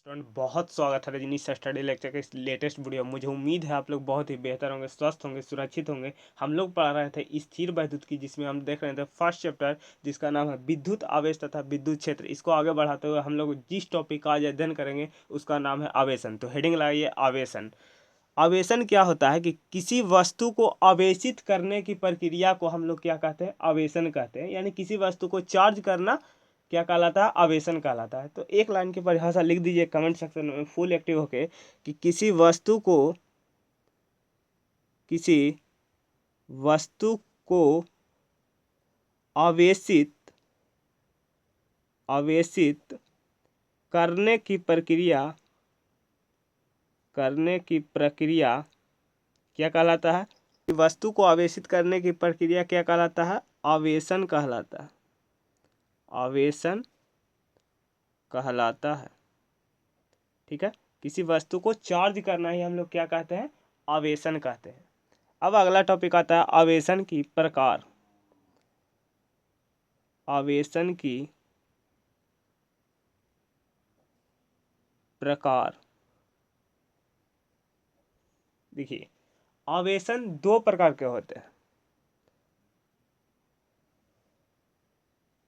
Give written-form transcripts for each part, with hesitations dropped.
Friend, बहुत स्वागत है रजनीश स्टडी लेक्चर के इस लेटेस्ट वीडियो में। मुझे उम्मीद है आप लोग बहुत ही बेहतर होंगे, स्वस्थ होंगे, सुरक्षित होंगे। हम लोग पढ़ रहे थे स्थिर वैद्युत की, जिसमें हम देख रहे थे फर्स्ट चैप्टर, जिसका नाम है विद्युत आवेश तथा विद्युत क्षेत्र। इसको आगे बढ़ाते हुए हम लोग जिस टॉपिक का आज अध्ययन करेंगे उसका नाम है आवेशन। तो हेडिंग लगाइए आवेशन। आवेशन क्या होता है कि किसी वस्तु को आवेशित करने की प्रक्रिया को हम लोग क्या कहते हैं? आवेशन कहते हैं। यानी किसी वस्तु को चार्ज करना क्या कहलाता है? आवेशन कहलाता है। तो एक लाइन की परिभाषा लिख दीजिए कमेंट सेक्शन में फुल एक्टिव होके कि किसी वस्तु को आवेशित आवेशित करने की प्रक्रिया क्या कहलाता है? वस्तु को आवेशित करने की प्रक्रिया क्या कहलाता है? आवेशन कहलाता है। आवेशन कहलाता है। ठीक है, किसी वस्तु को चार्ज करना ही हम लोग क्या कहते हैं? आवेशन कहते हैं। अब अगला टॉपिक आता है आवेशन की प्रकार। आवेशन की प्रकार। देखिए, आवेशन दो प्रकार के होते हैं।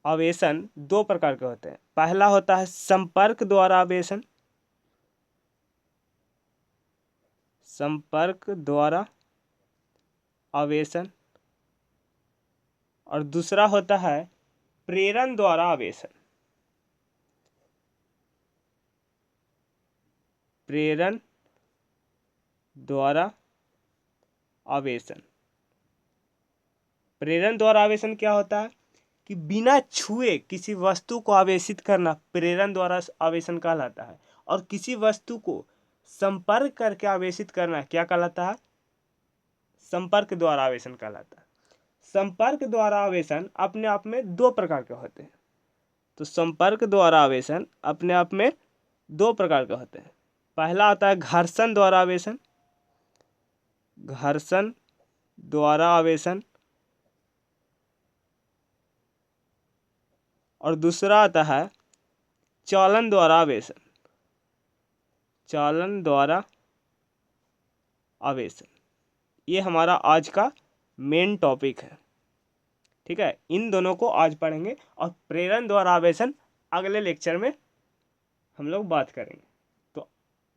आवेशन दो प्रकार के होते हैं। पहला होता है संपर्क द्वारा आवेशन। संपर्क द्वारा आवेशन। और दूसरा होता है प्रेरण द्वारा आवेशन। प्रेरण द्वारा आवेशन। प्रेरण द्वारा आवेशन क्या होता है कि बिना छुए किसी वस्तु को आवेशित करना प्रेरण द्वारा आवेशन कहलाता है। और किसी वस्तु को संपर्क करके आवेशित करना क्या कहलाता है? संपर्क द्वारा आवेशन कहलाता है। संपर्क द्वारा आवेशन अपने आप में दो प्रकार के होते हैं। तो संपर्क द्वारा आवेशन अपने आप में दो प्रकार के होते हैं। पहला आता है घर्षण द्वारा आवेशन। घर्षण द्वारा आवेशन। और दूसरा आता है चालन द्वारा आवेशन। चालन द्वारा आवेशन। ये हमारा आज का मेन टॉपिक है। ठीक है, इन दोनों को आज पढ़ेंगे और प्रेरण द्वारा आवेशन अगले लेक्चर में हम लोग बात करेंगे। तो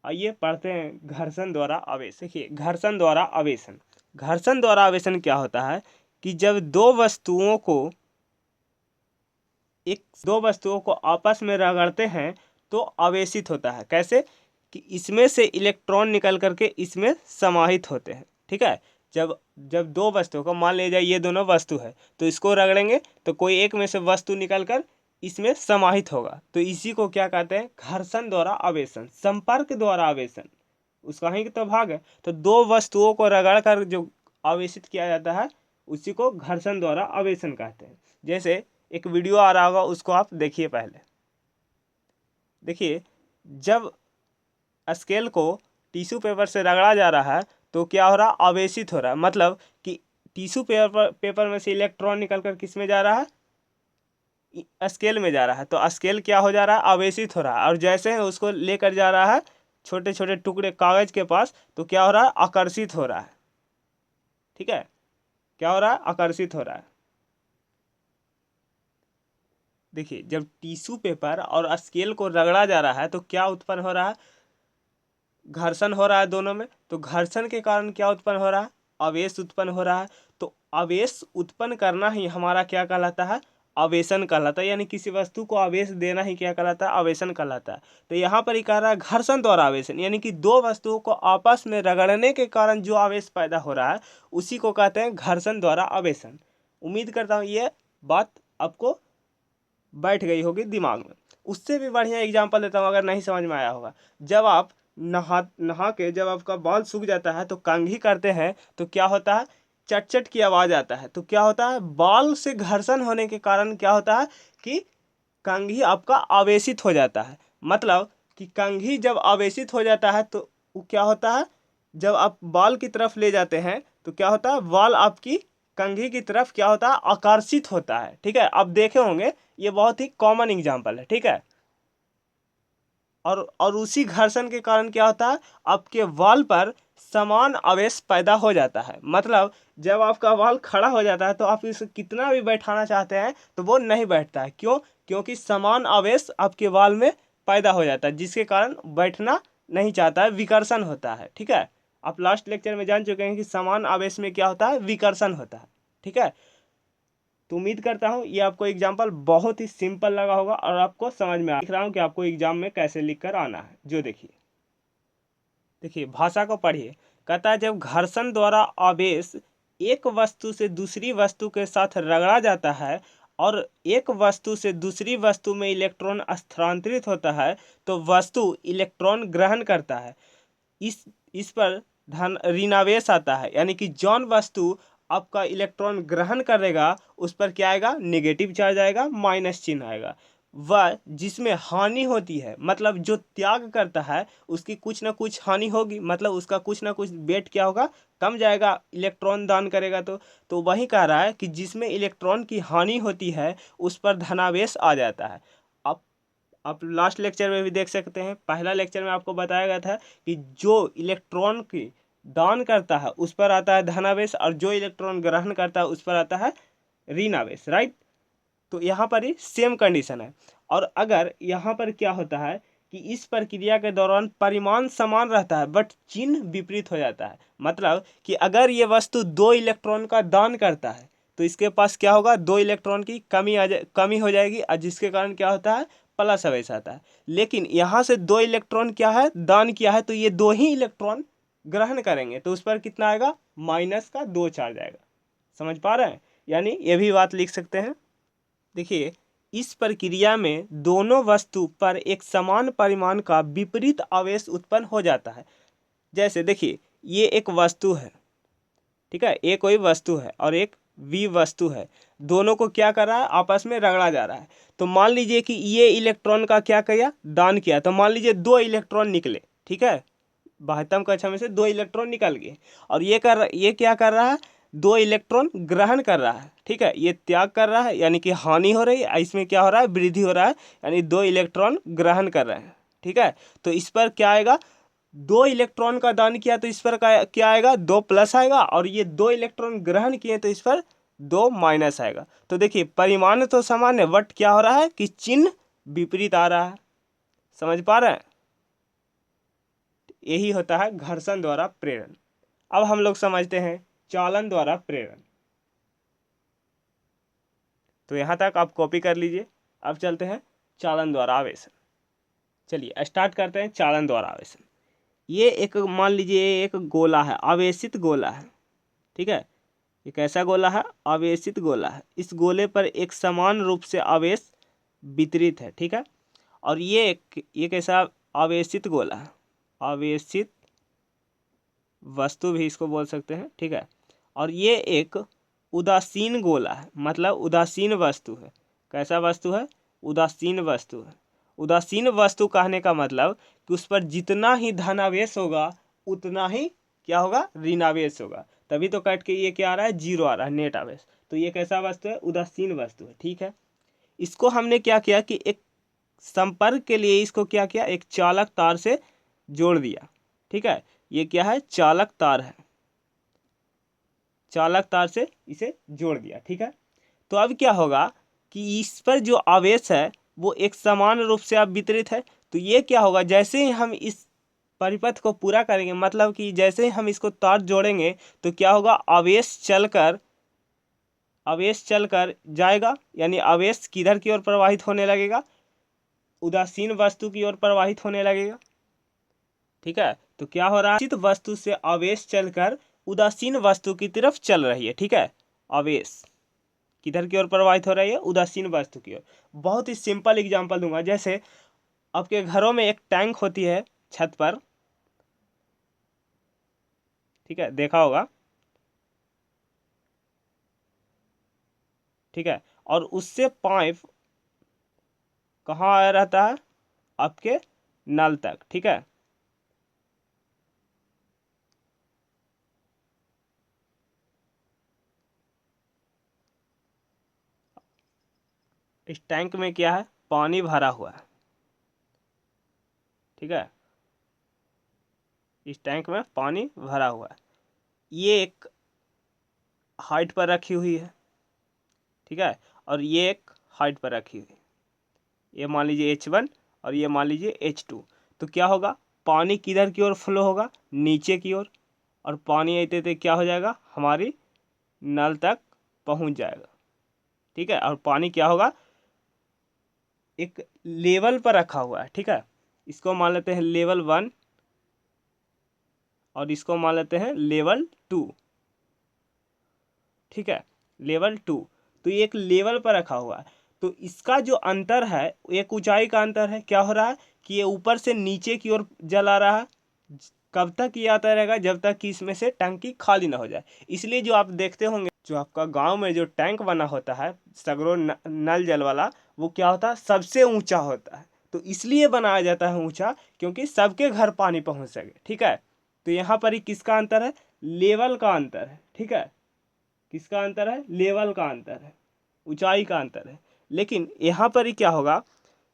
आइए पढ़ते हैं घर्षण द्वारा आवेश। देखिए, घर्षण द्वारा आवेशन। घर्षण द्वारा आवेशन क्या होता है कि जब दो वस्तुओं को आपस में रगड़ते हैं तो आवेशित होता है। कैसे कि इसमें से इलेक्ट्रॉन निकल करके इसमें समाहित होते हैं। ठीक है, जब जब दो वस्तुओं को, मान लीजिए ये दोनों वस्तु है, तो इसको रगड़ेंगे तो कोई एक में से वस्तु निकल कर इसमें समाहित होगा। तो इसी को क्या कहते हैं? घर्षण द्वारा आवेशन। संपर्क द्वारा आवेशन उसका ही तो भाग है। तो दो वस्तुओं को रगड़ कर जो आवेशित किया जाता है उसी को घर्षण द्वारा आवेशन कहते हैं। जैसे एक वीडियो आ रहा होगा, उसको आप देखिए। पहले देखिए, जब स्केल को टिश्यू पेपर से रगड़ा जा रहा है तो क्या हो रहा है? आवेशित हो रहा है। मतलब कि टिश्यू पेपर में से इलेक्ट्रॉन निकल कर किस में जा रहा है? स्केल में जा रहा है। तो स्केल क्या हो जा रहा है? आवेशित हो रहा है। और जैसे ही उसको लेकर जा रहा है छोटे छोटे टुकड़े कागज के पास, तो क्या हो रहा है? आकर्षित हो रहा है। ठीक है, क्या हो रहा है? आकर्षित हो रहा है। देखिए, जब टिश्यू पेपर और स्केल को रगड़ा जा रहा है तो क्या उत्पन्न हो रहा है? घर्षण हो रहा है दोनों में। तो घर्षण के कारण क्या उत्पन्न हो रहा है? आवेश उत्पन्न हो रहा है। तो आवेश उत्पन्न करना ही हमारा क्या कहलाता है? आवेशन कहलाता है। यानी किसी वस्तु को आवेश देना ही क्या कहलाता है? आवेशन कहलाता है। तो यहाँ पर ही कह रहा है घर्षण द्वारा आवेशन, यानी कि दो वस्तुओं को आपस में रगड़ने के कारण जो आवेश पैदा हो रहा है उसी को कहते हैं घर्षण द्वारा आवेशन। उम्मीद करता हूँ ये बात आपको बैठ गई होगी दिमाग में। उससे भी बढ़िया एग्जांपल देता हूँ, अगर नहीं समझ में आया होगा। जब आप नहा के जब आपका बाल सूख जाता है तो कंघी करते हैं तो क्या होता है? चट चट की आवाज़ आता है। तो क्या होता है? बाल से घर्षण होने के कारण क्या होता है कि कंघी आपका आवेशित हो जाता है। मतलब कि कंघी जब आवेशित हो जाता है तो वो क्या होता है? जब आप बाल की तरफ ले जाते हैं तो क्या होता है? बाल आपकी कंघी की तरफ क्या होता है? आकर्षित होता है। ठीक है, आप देखे होंगे, ये बहुत ही कॉमन एग्जाम्पल है। ठीक है, और उसी घर्षण के कारण क्या होता है, आपके वाल पर समान आवेश पैदा हो जाता है। मतलब जब आपका वाल खड़ा हो जाता है तो आप इसे कितना भी बैठाना चाहते हैं तो वो नहीं बैठता है। क्यों? क्योंकि समान आवेश आपके वाल में पैदा हो जाता है, जिसके कारण बैठना नहीं चाहता है, विकर्षण होता है। ठीक है, आप लास्ट लेक्चर में जान चुके हैं कि समान आवेश में क्या होता है, विकर्षण होता है। ठीक है, तो उम्मीद करता हूँ ये आपको एग्जाम्पल बहुत ही सिंपल लगा होगा और आपको समझ में दिख रहा हूँ कि आपको एग्जाम में कैसे लिख कर आना है। जो देखिए भाषा को पढ़िए। कहता है जब घर्षण द्वारा आवेश एक वस्तु से दूसरी वस्तु के साथ रगड़ा जाता है और एक वस्तु से दूसरी वस्तु में इलेक्ट्रॉन स्थानांतरित होता है तो वस्तु इलेक्ट्रॉन ग्रहण करता है। इस पर धन ऋणावेश आता है, यानी कि जौन वस्तु आपका इलेक्ट्रॉन ग्रहण करेगा उस पर क्या आएगा, नेगेटिव चार्ज आएगा, माइनस चिन्ह आएगा। वह जिसमें हानि होती है, मतलब जो त्याग करता है उसकी कुछ ना कुछ हानि होगी, मतलब उसका कुछ ना कुछ वेट क्या होगा, कम जाएगा, इलेक्ट्रॉन दान करेगा तो वही कह रहा है कि जिसमें इलेक्ट्रॉन की हानि होती है उस पर धनावेश आ जाता है। अब आप लास्ट लेक्चर में भी देख सकते हैं, पहला लेक्चर में आपको बताया गया था कि जो इलेक्ट्रॉन की दान करता है उस पर आता है धनावेश और जो इलेक्ट्रॉन ग्रहण करता है उस पर आता है ऋणावेश। राइट, तो यहाँ पर ही सेम कंडीशन है। और अगर यहाँ पर क्या होता है कि इस प्रक्रिया के दौरान परिमाण समान रहता है बट चिन्ह विपरीत हो जाता है। मतलब कि अगर ये वस्तु 2 इलेक्ट्रॉन का दान करता है तो इसके पास क्या होगा, 2 इलेक्ट्रॉन की कमी हो जाएगी और जिसके कारण क्या होता है, प्लस आवेश आता है। लेकिन यहाँ से 2 इलेक्ट्रॉन क्या है, दान किया है, तो ये 2 ही इलेक्ट्रॉन ग्रहण करेंगे तो उस पर कितना आएगा, -2 चार्ज आएगा। समझ पा रहे हैं? यानी ये भी बात लिख सकते हैं। देखिए इस प्रक्रिया में दोनों वस्तु पर एक समान परिमाण का विपरीत आवेश उत्पन्न हो जाता है। जैसे देखिए ये एक वस्तु है, ठीक है, एक कोई वस्तु है और एक वी वस्तु है, दोनों को क्या कर रहा है, आपस में रगड़ा जा रहा है। तो मान लीजिए कि ये इलेक्ट्रॉन का क्या किया, दान किया, तो मान लीजिए 2 इलेक्ट्रॉन निकले। ठीक है, 72 कक्षा में से 2 इलेक्ट्रॉन निकल गए और ये क्या कर रहा है, 2 इलेक्ट्रॉन ग्रहण कर रहा है। ठीक है, ये त्याग कर रहा है यानी कि हानि हो रही है, इसमें क्या हो रहा है, वृद्धि हो रहा है, यानी 2 इलेक्ट्रॉन ग्रहण कर रहे हैं। ठीक है, तो इस पर क्या आएगा, 2 इलेक्ट्रॉन का दान किया तो इस पर क्या आएगा, 2 प्लस आएगा और ये 2 इलेक्ट्रॉन ग्रहण किए तो इस पर 2 माइनस आएगा। तो देखिए परिमाण तो समान है बट क्या हो रहा है कि चिन्ह विपरीत आ रहा है। समझ पा रहे हैं? यही होता है घर्षण द्वारा प्रेरण। अब हम लोग समझते हैं चालन द्वारा प्रेरण। तो यहाँ तक आप कॉपी कर लीजिए। अब चलते हैं चालन द्वारा आवेशन। चलिए स्टार्ट करते हैं चालन द्वारा आवेशन। ये एक मान लीजिए एक गोला है, आवेशित गोला है। ठीक है, ये कैसा गोला है, आवेशित गोला है। इस गोले पर एक समान रूप से आवेश वितरित है। ठीक है, और ये कैसा आवेशित गोला है, आवेशित वस्तु भी इसको बोल सकते हैं। ठीक है, और ये एक उदासीन गोला है, मतलब उदासीन वस्तु है। कैसा वस्तु है, उदासीन वस्तु है। उदासीन वस्तु कहने का मतलब कि उस पर जितना ही धनावेश होगा उतना ही क्या होगा, ऋणावेश होगा। तभी तो कट के ये क्या आ रहा है, 0 आ रहा है, नेट आवेश। तो ये कैसा वस्तु है, उदासीन वस्तु है। ठीक है, इसको हमने क्या किया कि एक संपर्क के लिए इसको क्या किया, एक चालक तार से जोड़ दिया। ठीक है, ये क्या है, चालक तार है, चालक तार से इसे जोड़ दिया। ठीक है, तो अब क्या होगा कि इस पर जो आवेश है वो एक समान रूप से अब वितरित है। तो ये क्या होगा, जैसे ही हम इस परिपथ को पूरा करेंगे, मतलब कि जैसे ही हम इसको तार जोड़ेंगे तो क्या होगा, आवेश चलकर जाएगा, यानी आवेश किधर की ओर प्रवाहित होने लगेगा, उदासीन वस्तु की ओर प्रवाहित होने लगेगा। ठीक है, तो क्या हो रहा है, उदासीन वस्तु से आवेश चलकर उदासीन वस्तु की तरफ चल रही है। ठीक है, आवेश किधर की ओर प्रवाहित हो रही है, उदासीन वस्तु की ओर। बहुत ही सिंपल एग्जांपल दूंगा, जैसे आपके घरों में एक टैंक होती है छत पर। ठीक है, देखा होगा। ठीक है, और उससे पाइप कहाँ आया रहता है, आपके नल तक। ठीक है, इस टैंक में क्या है, पानी भरा हुआ है। ठीक है, इस टैंक में पानी भरा हुआ है, ये एक हाइट पर रखी हुई है, ठीक है, और ये एक हाइट पर रखी हुई है, ये मान लीजिए H1 और ये मान लीजिए H2। तो क्या होगा, पानी किधर की ओर फ्लो होगा, नीचे की ओर, और पानी आते क्या हो जाएगा, हमारी नल तक पहुंच जाएगा, ठीक है। और पानी क्या होगा, एक लेवल पर रखा हुआ है, ठीक है, इसको मान लेते हैं लेवल 1 और इसको मान लेते हैं लेवल 2, ठीक है, लेवल 2। तो ये एक लेवल पर रखा हुआ है, तो इसका जो अंतर है, एक ऊंचाई का अंतर है, क्या हो रहा है कि ये ऊपर से नीचे की ओर जल आ रहा है। कब तक ये आता रहेगा, जब तक कि इसमें से टंकी खाली ना हो जाए। इसलिए जो आप देखते होंगे, जो आपका गांव में जो टैंक बना होता है सगरो नल जल वाला, वो क्या होता है, सबसे ऊंचा होता है। तो इसलिए बनाया जाता है ऊंचा, क्योंकि सबके घर पानी पहुंच सके, ठीक है। तो यहाँ पर ही किसका अंतर है, लेवल का अंतर है, ठीक है, किसका अंतर है, लेवल का अंतर है, ऊंचाई का अंतर है। लेकिन यहाँ पर ही क्या होगा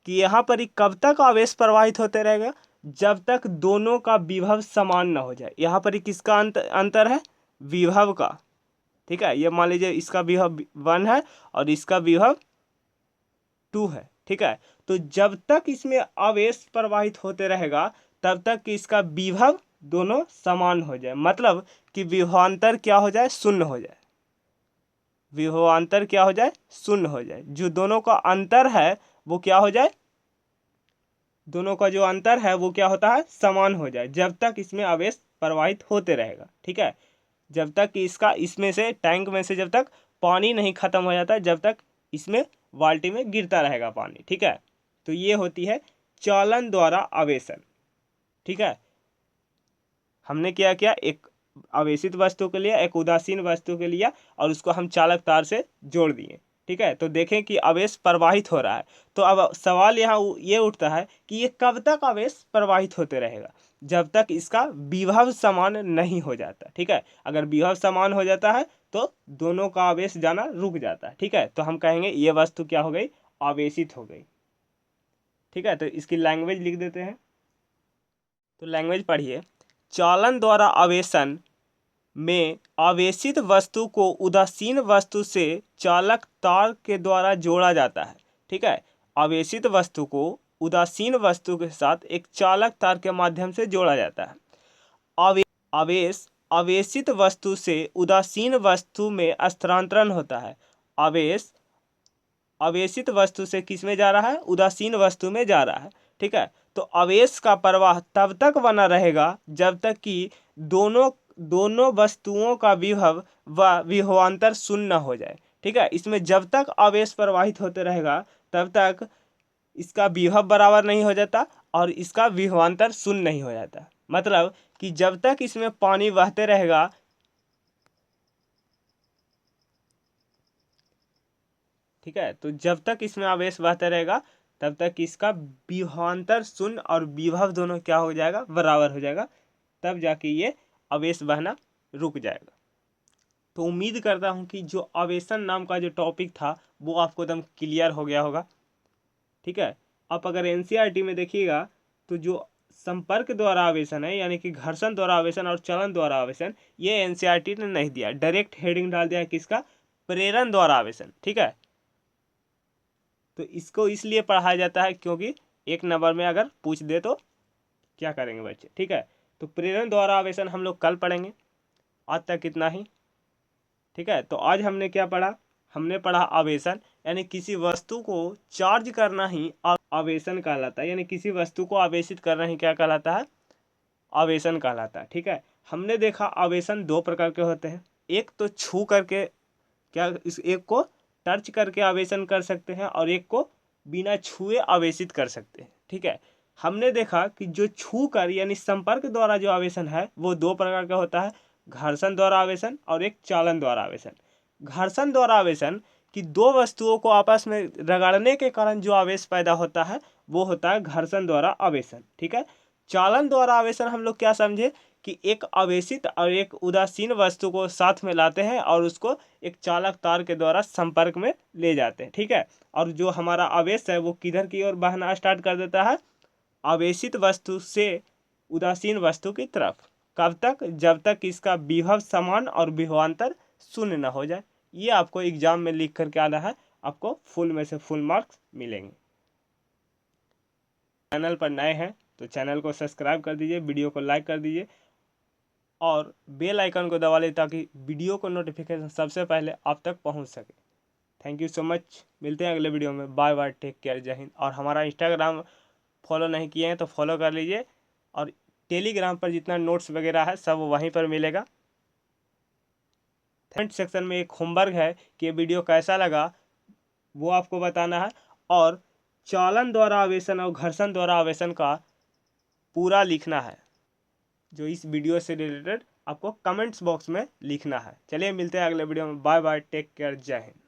कि यहाँ पर ही कब तक आवेश प्रवाहित होते रहेगा, जब तक दोनों का विभव समान ना हो जाए। यहाँ पर ही किसका अंतर है, विभव का, ठीक है। ये मान लीजिए इसका विभव 1 है और इसका विभव 2 है, ठीक है। तो जब तक इसमें आवेश प्रवाहित होते रहेगा, तब तक कि इसका विभव दोनों समान हो जाए, मतलब कि विभवांतर क्या हो जाए, शून्य हो जाए, विभवांतर क्या हो जाए, शून्य हो जाए। जो दोनों का अंतर है वो क्या हो जाए, दोनों का जो अंतर है वो क्या होता है, समान हो जाए, जब तक इसमें आवेश प्रवाहित होते रहेगा, ठीक है। जब तक कि इसका इसमें से टैंक में से जब तक पानी नहीं खत्म हो जाता, जब तक इसमें बाल्टी में गिरता रहेगा पानी, ठीक है। तो ये होती है चालन द्वारा आवेशन, ठीक है। हमने क्या किया, एक आवेशित वस्तु के लिए, एक उदासीन वस्तु के लिए, और उसको हम चालक तार से जोड़ दिए, ठीक है। तो देखें कि आवेश प्रवाहित हो रहा है। तो अब सवाल यहाँ ये उठता है कि ये कब तक आवेश प्रवाहित होते रहेगा, जब तक इसका विभव समान नहीं हो जाता, ठीक है। अगर विभव समान हो जाता है तो दोनों का आवेश जाना रुक जाता है, ठीक है। तो हम कहेंगे ये वस्तु क्या हो गई, आवेशित हो गई, ठीक है। तो इसकी लैंग्वेज लिख देते हैं। तो लैंग्वेज पढ़िए, चालन द्वारा आवेशन में आवेशित वस्तु को उदासीन वस्तु से चालक तार के द्वारा जोड़ा जाता है, ठीक है। आवेशित वस्तु को उदासीन वस्तु के साथ एक चालक तार के माध्यम से जोड़ा जाता है। आवेश आवेशित वस्तु से उदासीन वस्तु में स्थानांतरण होता है। आवेश आवेशित वस्तु से किस में जा रहा है, उदासीन वस्तु में जा रहा है, ठीक है। तो आवेश का प्रवाह तब तक बना रहेगा जब तक कि दोनों वस्तुओं का विभव व विभवांतर शून्य हो जाए, ठीक है। इसमें जब तक आवेश प्रवाहित होते रहेगा तब तक इसका विभव बराबर नहीं हो जाता और इसका विभवांतर शून्य नहीं हो जाता। मतलब कि जब तक इसमें पानी बहते रहेगा, ठीक है, तो जब तक इसमें आवेश बहता रहेगा तब तक इसका विभवांतर शून्य और विभव दोनों क्या हो जाएगा, बराबर हो जाएगा, तब जाके ये आवेश बहना रुक जाएगा। तो उम्मीद करता हूँ कि जो आवेशन नाम का जो टॉपिक था वो आपको एकदम क्लियर हो गया होगा, ठीक है। आप अगर एनसीईआरटी में देखिएगा तो जो संपर्क द्वारा आवेशन है, यानी कि घर्षण द्वारा आवेशन और चलन द्वारा आवेशन, ये एनसीईआरटी ने नहीं दिया, डायरेक्ट हेडिंग डाल दिया किसका, प्रेरण द्वारा आवेशन, ठीक है। तो इसको इसलिए पढ़ाया जाता है क्योंकि एक नंबर में अगर पूछ दे तो क्या करेंगे बच्चे, ठीक है। तो प्रेरण द्वारा आवेशन हम लोग कल पढ़ेंगे, आज तक इतना ही, ठीक है। तो आज हमने क्या पढ़ा, हमने पढ़ा आवेशन, यानी किसी वस्तु को चार्ज करना ही आवेशन कहलाता है, यानी किसी वस्तु को आवेशित करना ही क्या कहलाता है, आवेशन कहलाता है, ठीक है। हमने देखा आवेशन दो प्रकार के होते हैं, एक तो छू करके, क्या इस एक को टच करके आवेशन कर सकते हैं और एक को बिना छुए आवेशित कर सकते हैं, ठीक है। हमने देखा कि जो छू कर यानी संपर्क द्वारा जो आवेशन है वो दो प्रकार का होता है, घर्षण द्वारा आवेशन और एक चालन द्वारा आवेशन। घर्षण द्वारा आवेशन कि दो वस्तुओं को आपस में रगड़ने के कारण जो आवेश पैदा होता है वो होता है घर्षण द्वारा आवेशन, ठीक है। चालन द्वारा आवेशन हम लोग क्या समझे कि एक आवेशित और एक उदासीन वस्तु को साथ में लाते हैं और उसको एक चालक तार के द्वारा संपर्क में ले जाते हैं, ठीक है। और जो हमारा आवेश है वो किधर की ओर बहना स्टार्ट कर देता है, आवेशित वस्तु से उदासीन वस्तु की तरफ। कब तक? जब तक इसका विभव समान और विभवांतर शून्य न हो जाए। ये आपको एग्जाम में लिख करके आना है, आपको फुल में से फुल मार्क्स मिलेंगे। चैनल पर नए हैं तो चैनल को सब्सक्राइब कर दीजिए, वीडियो को लाइक कर दीजिए और बेल आइकन को दबा लें ताकि वीडियो को नोटिफिकेशन सबसे पहले आप तक पहुंच सके। Thank you so much. मिलते हैं अगले वीडियो में। बाय बाय, टेक केयर, जय हिंद। और हमारा इंस्टाग्राम फॉलो नहीं किए हैं तो फॉलो कर लीजिए और टेलीग्राम पर जितना नोट्स वगैरह है सब वहीं पर मिलेगा। कमेंट सेक्शन में एक होमवर्क है कि ये वीडियो कैसा लगा वो आपको बताना है और चालन द्वारा आवेशन और घर्षण द्वारा आवेशन का पूरा लिखना है, जो इस वीडियो से रिलेटेड आपको कमेंट्स बॉक्स में लिखना है। चलिए मिलते हैं अगले वीडियो में। बाय बाय, टेक केयर, जय हिंद।